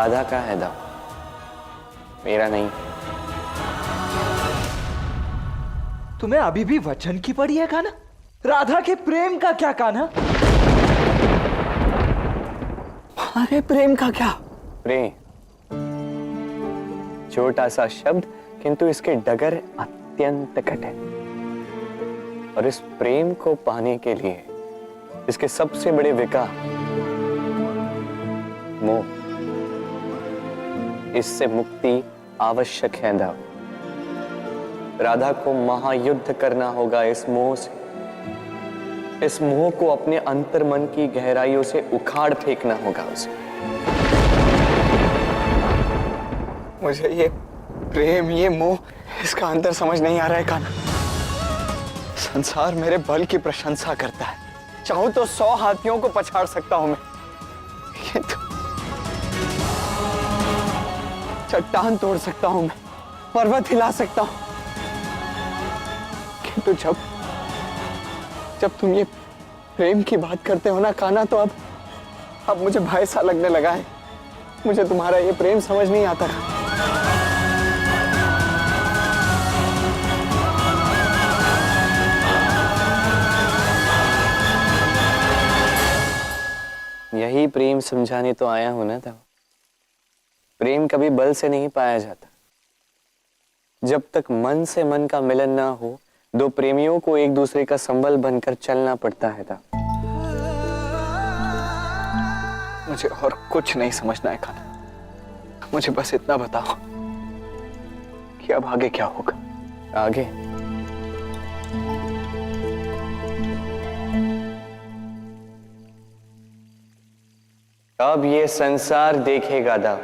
राधा का है दाव, मेरा नहीं। तुम्हें अभी भी वचन की पड़ी है कान्हा? राधा के प्रेम का क्या कान्हा? अरे प्रेम का क्या? प्रेम छोटा सा शब्द, किंतु इसके डगर अत्यंत कठिन। और इस प्रेम को पाने के लिए इसके सबसे बड़े विकार मोह, इससे मुक्ति आवश्यक है दाव। राधा को महायुद्ध करना होगा इस मोह से। इस मोह को अपने अंतर्मन की गहराइयों से उखाड़ फेंकना होगा उसे। मुझे ये प्रेम, ये मोह, इसका अंतर समझ नहीं आ रहा है कान्हा। संसार मेरे बल की प्रशंसा करता है, चाहूं तो 100 हाथियों को पछाड़ सकता हूं मैं, किंतु चट्टान तोड़ सकता हूं मैं, पर्वत हिला सकता हूं, किंतु जब तुम ये प्रेम की बात करते हो ना कान्हा, तो अब मुझे भय सा लगने लगा है। मुझे तुम्हारा ये प्रेम समझ नहीं आता। यही प्रेम समझाने तो आया हूं ना दाव। प्रेम कभी बल से नहीं पाया जाता। जब तक मन से मन का मिलन ना हो, दो प्रेमियों को एक दूसरे का संबल बनकर चलना पड़ता है दाव। मुझे और कुछ नहीं समझना है कान्हा। मुझे बस इतना बताओ कि अब आगे क्या होगा। आगे अब ये संसार देखेगा दाव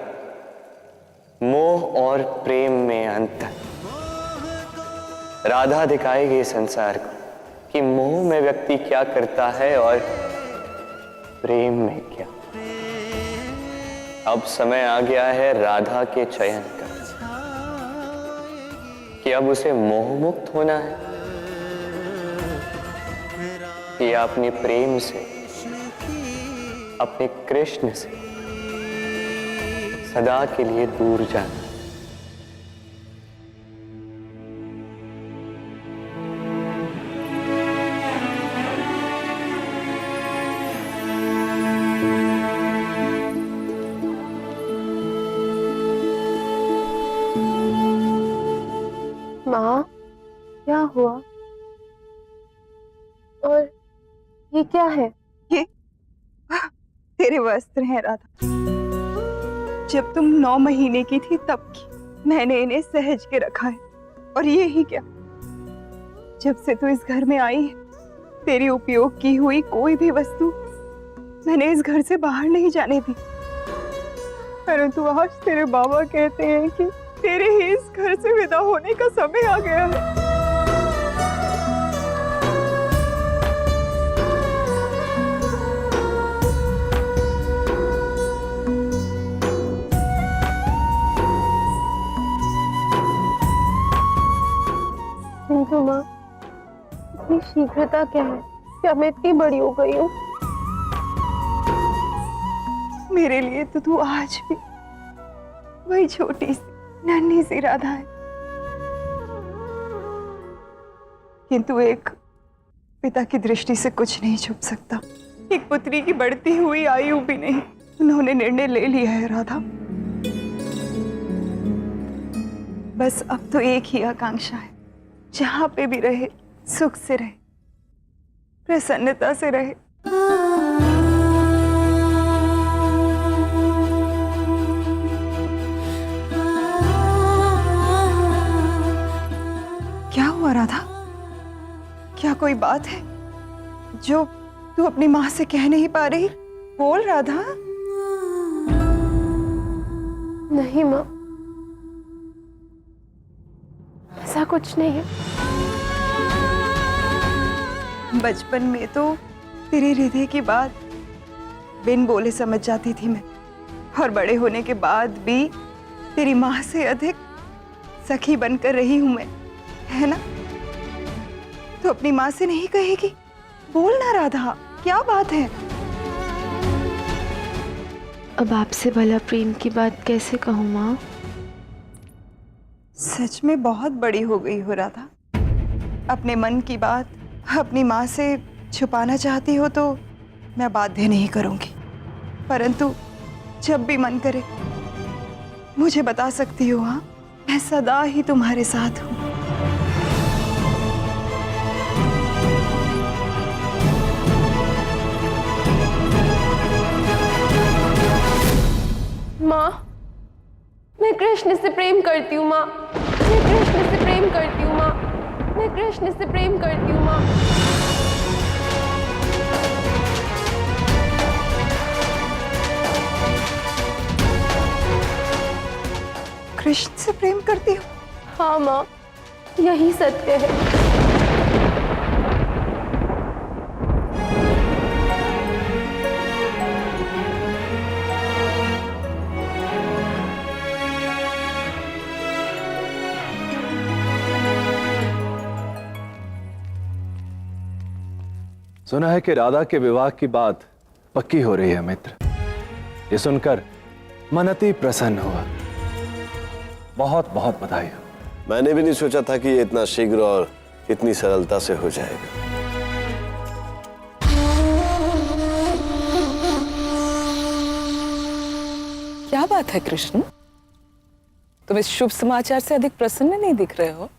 मोह और प्रेम में अंतर। राधा दिखाएगी संसार को कि मोह में व्यक्ति क्या करता है और प्रेम में क्या। अब समय आ गया है राधा के चयन का कि अब उसे मोह मुक्त होना है या अपने प्रेम से, अपने कृष्ण से सदा के लिए दूर जाना। माँ, क्या हुआ? और ये क्या है? ये तेरे वस्त्र हैं राधा। जब तुम 9 महीने की थी तब की मैंने इन्हें सहेज के रखा है। और ये ही क्या, जब से तू इस घर में आई है, तेरी उपयोग की हुई कोई भी वस्तु मैंने इस घर से बाहर नहीं जाने दी। परंतु आज तेरे बाबा कहते हैं कि तेरे ही इस घर से विदा होने का समय आ गया है। किंतु माँ, इतनी शीघ्रता क्या है? क्या मैं इतनी बड़ी हो गई हूँ? मेरे लिए तो तू आज भी वही छोटी सी नन्ही सी राधा है। किंतु एक पिता की दृष्टि से कुछ नहीं छुप सकता। एक पुत्री की बढ़ती हुई आयु भी नहीं। उन्होंने निर्णय ले लिया है राधा। बस अब तो एक ही आकांक्षा है, जहां पे भी रहे सुख से रहे, प्रसन्नता से रहे। क्या हुआ राधा? क्या कोई बात है जो तू अपनी माँ से कह नहीं पा रही? बोल राधा। नहीं माँ, ऐसा कुछ नहीं है। बचपन में तो तेरे हृदय की बात बिन बोले समझ जाती थी मैं, और बड़े होने के बाद भी तेरी माँ से अधिक सखी बनकर रही हूं मैं, है ना? तो अपनी माँ से नहीं कहेगी? बोल ना राधा, क्या बात है? अब आपसे भला प्रेम की बात कैसे कहूँ माँ? सच में बहुत बड़ी हो गई हो राधा। अपने मन की बात अपनी माँ से छुपाना चाहती हो तो मैं बाध्य नहीं करूंगी, परंतु जब भी मन करे मुझे बता सकती हो। हाँ, मैं सदा ही तुम्हारे साथ हूँ। माँ, मैं कृष्ण से प्रेम करती हूँ माँ। मैं कृष्ण से प्रेम करती हूँ माँ। मैं कृष्ण से प्रेम करती हूँ माँ। कृष्ण से प्रेम करती हो? हाँ माँ, यही सत्य है। सुना है कि राधा के विवाह की बात पक्की हो रही है मित्र। ये सुनकर मन अति प्रसन्न हुआ। बहुत बहुत बधाई हो। मैंने भी नहीं सोचा था कि ये इतना शीघ्र और इतनी सरलता से हो जाएगा। क्या बात है कृष्ण, तुम इस शुभ समाचार से अधिक प्रसन्न नहीं दिख रहे हो।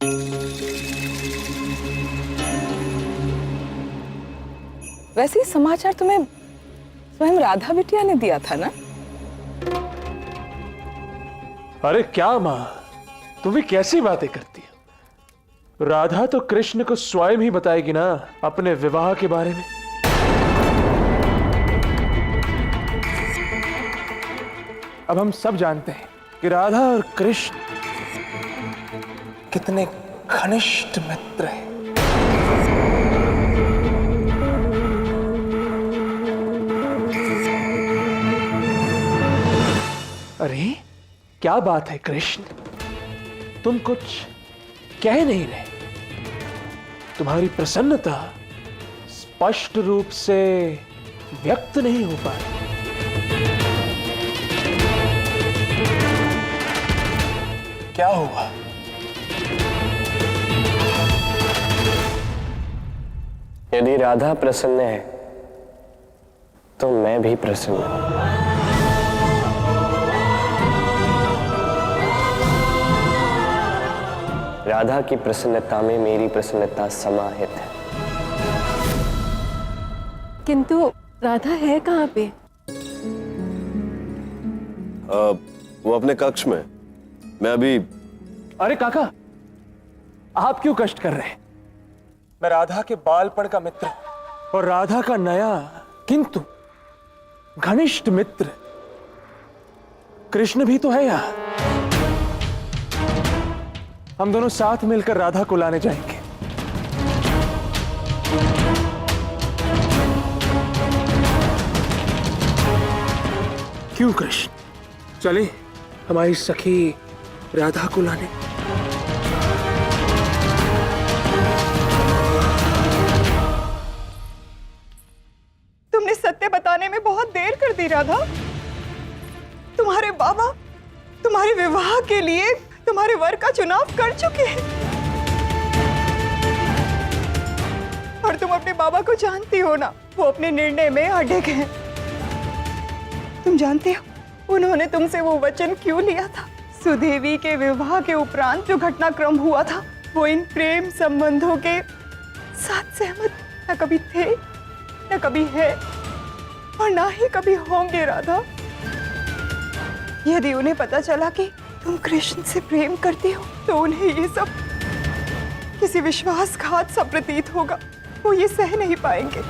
वैसे ही समाचार तुम्हें स्वयं राधा बिटिया ने दिया था ना? अरे क्या माँ, तुम भी कैसी बातें करती हो। राधा तो कृष्ण को स्वयं ही बताएगी ना अपने विवाह के बारे में। अब हम सब जानते हैं कि राधा और कृष्ण कितने घनिष्ठ मित्र हैं। अरे क्या बात है कृष्ण, तुम कुछ कह नहीं रहे। तुम्हारी प्रसन्नता स्पष्ट रूप से व्यक्त नहीं हो पा रही। क्या हुआ? यदि राधा प्रसन्न है तो मैं भी प्रसन्न हूं। राधा की प्रसन्नता में मेरी प्रसन्नता समाहित है। किंतु राधा है कहाँ पे? वो अपने कक्ष में। मैं अभी। अरे काका, आप क्यों कष्ट कर रहे हैं? मैं राधा के बालपण का मित्र और राधा का नया किंतु घनिष्ठ मित्र कृष्ण भी तो है यहाँ। हम दोनों साथ मिलकर राधा को लाने जाएंगे। क्यों कृष्ण, चले हमारी सखी राधा को लाने। तुमने सत्य बताने में बहुत देर कर दी राधा। तुम्हारे बाबा तुम्हारे विवाह के लिए तुम्हारे वर का चुनाव कर चुके हैं और तुम अपने बाबा को जानती हो ना, वो अपने निर्णय में अडिग हैं। तुम जानते हो उन्होंने तुमसे वो वचन क्यों लिया था? सुदेवी के विवाह के उपरांत जो घटनाक्रम हुआ था वो इन प्रेम संबंधों के साथ सहमत न कभी थे, न कभी है और ना ही कभी होंगे राधा। यदि उन्हें पता चला कि तुम कृष्ण से प्रेम करती हो तो उन्हें ये सब किसी विश्वासघात सा प्रतीत होगा। वो ये सह नहीं पाएंगे।